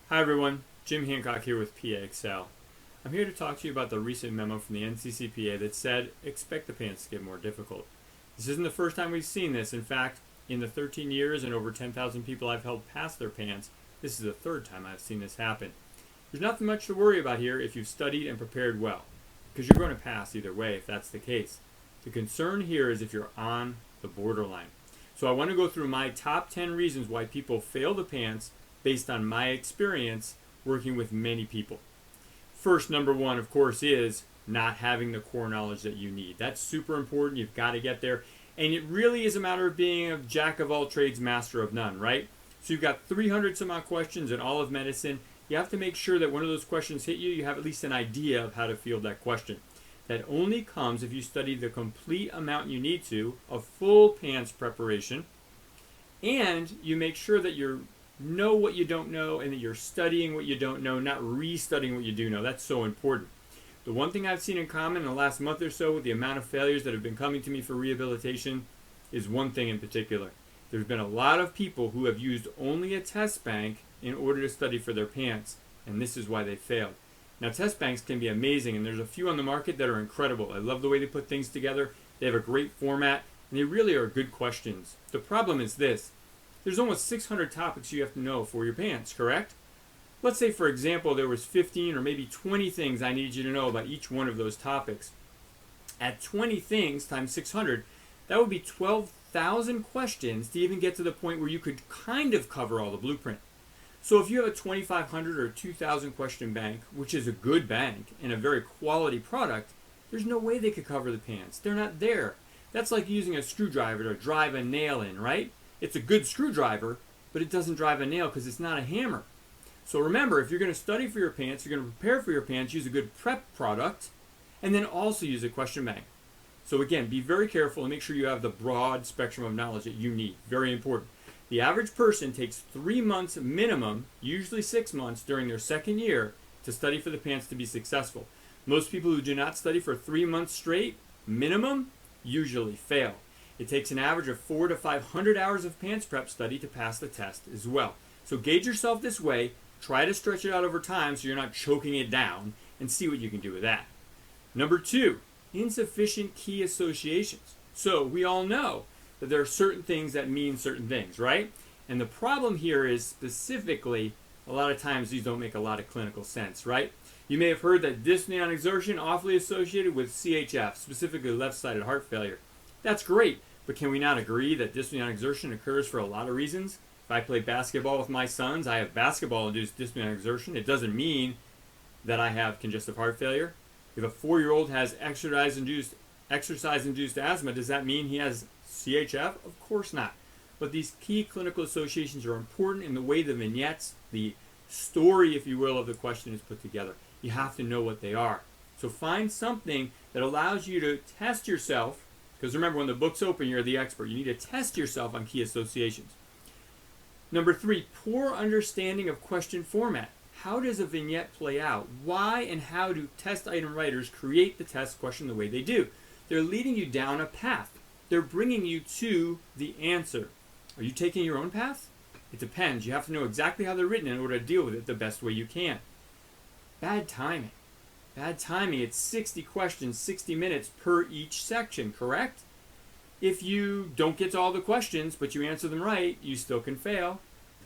Hi everyone, Jim Hancock here with PA Excel. I'm here to talk to you about the recent memo from the NCCPA that said, expect the PANCE to get more difficult. This isn't the first time we've seen this. In fact, in the 13 years and over 10,000 people I've helped pass their PANCE, this is the third time I've seen this happen. There's nothing much to worry about here if you've studied and prepared well, because you're going to pass either way if that's the case. The concern here is if you're on the borderline. So I want to go through my top 10 reasons why people fail the PANCE based on my experience working with many people. First, number one, of course, is not having the core knowledge that you need. That's super important. You've got to get there. And it really is a matter of being a jack of all trades, master of none, right? So you've got 300 some odd questions in all of medicine. You have to make sure that when one of those questions hit you, you have at least an idea of how to field that question. That only comes if you study the complete amount you need to, a full PANCE preparation, and you make sure that you know what you don't know and that you're studying what you don't know, not restudying what you do know. That's so important. The one thing I've seen in common in the last month or so with the amount of failures that have been coming to me for rehabilitation is one thing in particular. There's been a lot of people who have used only a test bank in order to study for their PANCE, and this is why they failed. Now, test banks can be amazing, and there's a few on the market that are incredible. I love the way they put things together. They have a great format, and they really are good questions. The problem is this. There's almost 600 topics you have to know for your PANCE, correct? Let's say, for example, there was 15 or maybe 20 things I needed you to know about each one of those topics. At 20 things times 600, that would be 12,000 questions to even get to the point where you could kind of cover all the blueprint. So if you have a 2,500 or 2,000 question bank, which is a good bank and a very quality product, there's no way they could cover the PANCE. They're not there. That's like using a screwdriver to drive a nail in, right? It's a good screwdriver, but it doesn't drive a nail because it's not a hammer. So remember, if you're going to study for your PANCE, you're going to prepare for your PANCE, use a good prep product, and then also use a question bank. So again, be very careful and make sure you have the broad spectrum of knowledge that you need. Very important. The average person takes 3 months minimum, usually 6 months during their second year, to study for the PANCE to be successful. Most people who do not study for 3 months straight, minimum, usually fail. It takes an average of 400 to 500 hours of PANCE prep study to pass the test as well. So gauge yourself this way, try to stretch it out over time so you're not choking it down, and see what you can do with that. Number two, insufficient key associations. So we all know that there are certain things that mean certain things, right? And the problem here is specifically, a lot of times these don't make a lot of clinical sense, right? You may have heard that dyspnea on exertion awfully associated with CHF, specifically left-sided heart failure. That's great, but can we not agree that dyspnea on exertion occurs for a lot of reasons? If I play basketball with my sons, I have basketball-induced dyspnea on exertion. It doesn't mean that I have congestive heart failure. If a 4-year-old has exercise-induced asthma, does that mean he has CHF? Of course not. But these key clinical associations are important in the way the vignettes, the story, if you will, of the question is put together. You have to know what they are. So find something that allows you to test yourself, because remember, when the book's open, you're the expert. You need to test yourself on key associations. Number three, poor understanding of question format. How does a vignette play out? Why and how do test item writers create the test question the way they do? They're leading you down a path. They're bringing you to the answer. Are you taking your own path? It depends. You have to know exactly how they're written in order to deal with it the best way you can. Bad timing. Bad timing. It's 60 questions, 60 minutes per each section, correct? If you don't get to all the questions, but you answer them right, you still can fail.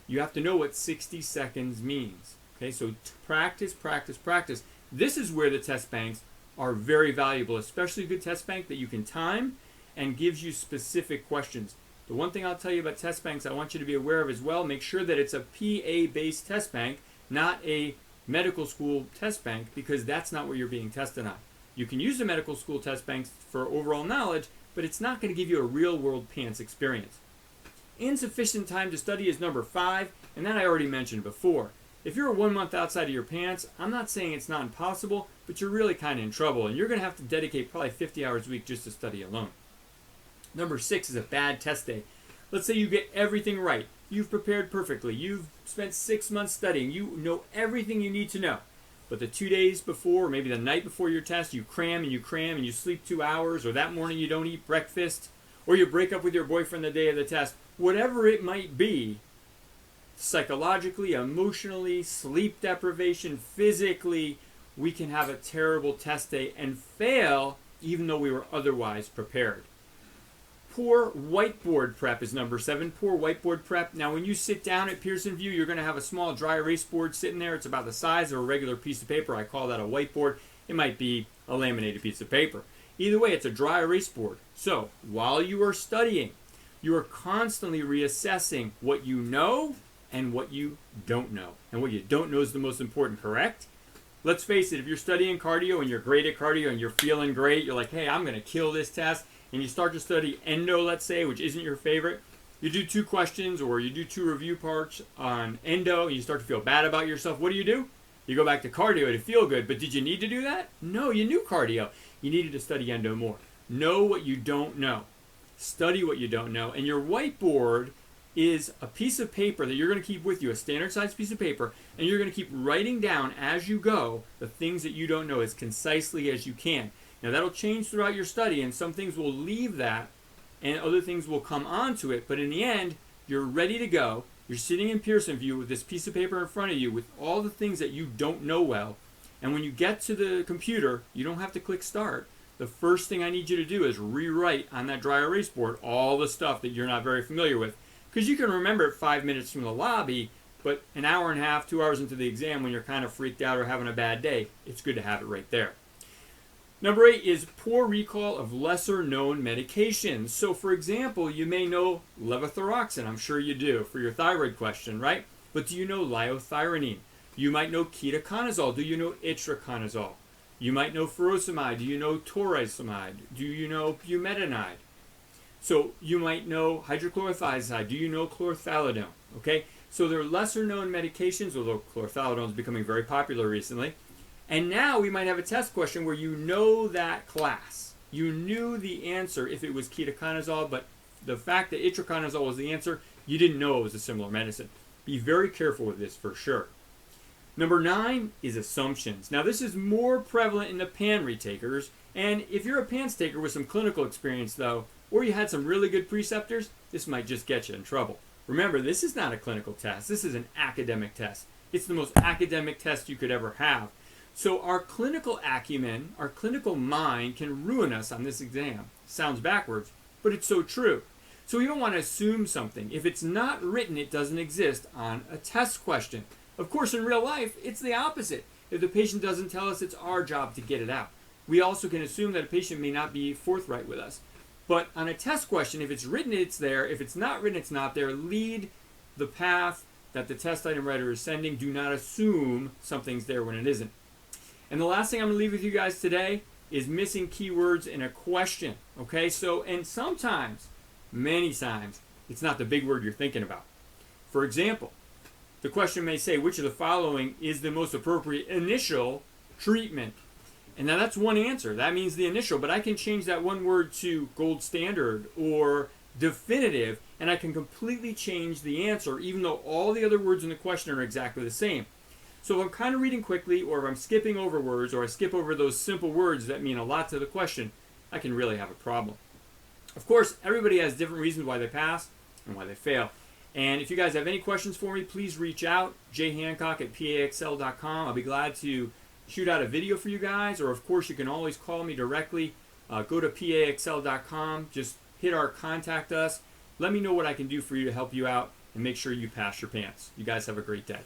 You have to know what 60 seconds means. Okay, so practice, practice, practice. This is where the test banks are very valuable, especially a good test bank that you can time and gives you specific questions. The one thing I'll tell you about test banks I want you to be aware of as well, make sure that it's a PA-based test bank, not a medical school test bank, because that's not what you're being tested on. You can use the medical school test banks for overall knowledge, but it's not going to give you a real-world PANCE experience. Insufficient time to study is number 5, and that I already mentioned before. If you're 1 month outside of your PANCE, I'm not saying it's not impossible, but you're really kind of in trouble, and you're going to have to dedicate probably 50 hours a week just to study alone. Number 6 is a bad test day. Let's say you get everything right. You've prepared perfectly. You've spent 6 months studying. You know everything you need to know. But the 2 days before, or maybe the night before your test, you cram and you sleep 2 hours, or that morning you don't eat breakfast, or you break up with your boyfriend the day of the test. Whatever it might be, psychologically, emotionally, sleep deprivation, physically, we can have a terrible test day and fail even though we were otherwise prepared. Poor whiteboard prep is number 7. Poor whiteboard prep. Now, when you sit down at Pearson VUE, you're going to have a small dry erase board sitting there. It's about the size of a regular piece of paper. I call that a whiteboard. It might be a laminated piece of paper. Either way, it's a dry erase board. So, while you are studying, you are constantly reassessing what you know and what you don't know. And what you don't know is the most important, correct? Let's face it, if you're studying cardio and you're great at cardio and you're feeling great, you're like, hey, I'm going to kill this test, and you start to study endo, let's say, which isn't your favorite, you do 2 questions or you do 2 review parts on endo, and you start to feel bad about yourself. What do? You go back to cardio to feel good, but did you need to do that? No, you knew cardio. You needed to study endo more. Know what you don't know. Study what you don't know. And your whiteboard is a piece of paper that you're going to keep with you, a standard size piece of paper, and you're going to keep writing down as you go the things that you don't know as concisely as you can. Now, that'll change throughout your study, and some things will leave that, and other things will come onto it. But in the end, you're ready to go. You're sitting in Pearson VUE with this piece of paper in front of you with all the things that you don't know well. And when you get to the computer, you don't have to click start. The first thing I need you to do is rewrite on that dry erase board all the stuff that you're not very familiar with. Because you can remember it 5 minutes from the lobby, but an hour and a half, 2 hours into the exam when you're kind of freaked out or having a bad day, it's good to have it right there. Number 8 is poor recall of lesser known medications. So for example, you may know levothyroxine. I'm sure you do for your thyroid question, right? But do you know liothyronine? You might know ketoconazole. Do you know itraconazole? You might know furosemide. Do you know toracimide? Do you know bumetanide? So you might know hydrochlorothiazide. Do you know chlorthalidone? Okay? So there are lesser known medications, although chlorthalidone is becoming very popular recently. And now we might have a test question where you know that class. You knew the answer if it was ketoconazole, but the fact that itraconazole was the answer, you didn't know it was a similar medicine. Be very careful with this for sure. Number 9 is assumptions. Now this is more prevalent in the PAN retakers, and if you're a PANCE taker with some clinical experience though, or you had some really good preceptors, this might just get you in trouble. Remember, this is not a clinical test. This is an academic test. It's the most academic test you could ever have. So our clinical acumen, our clinical mind can ruin us on this exam. Sounds backwards, but it's so true. So we don't want to assume something. If it's not written, it doesn't exist on a test question. Of course, in real life, it's the opposite. If the patient doesn't tell us, it's our job to get it out. We also can assume that a patient may not be forthright with us. But on a test question, if it's written, it's there. If it's not written, it's not there. Lead the path that the test item writer is sending. Do not assume something's there when it isn't. And the last thing I'm going to leave with you guys today is missing keywords in a question. Okay, so, and sometimes, many times, it's not the big word you're thinking about. For example, the question may say, which of the following is the most appropriate initial treatment? And now that's one answer. That means the initial, but I can change that one word to gold standard or definitive, and I can completely change the answer, even though all the other words in the question are exactly the same. So if I'm kind of reading quickly, or if I'm skipping over words, or I skip over those simple words that mean a lot to the question, I can really have a problem. Of course, everybody has different reasons why they pass and why they fail. And if you guys have any questions for me, please reach out, jhancock@paxl.com. I'll be glad to shoot out a video for you guys, or of course you can always call me directly. Go to paxl.com, just hit our contact us. Let me know what I can do for you to help you out and make sure you pass your PANCE. You guys have a great day.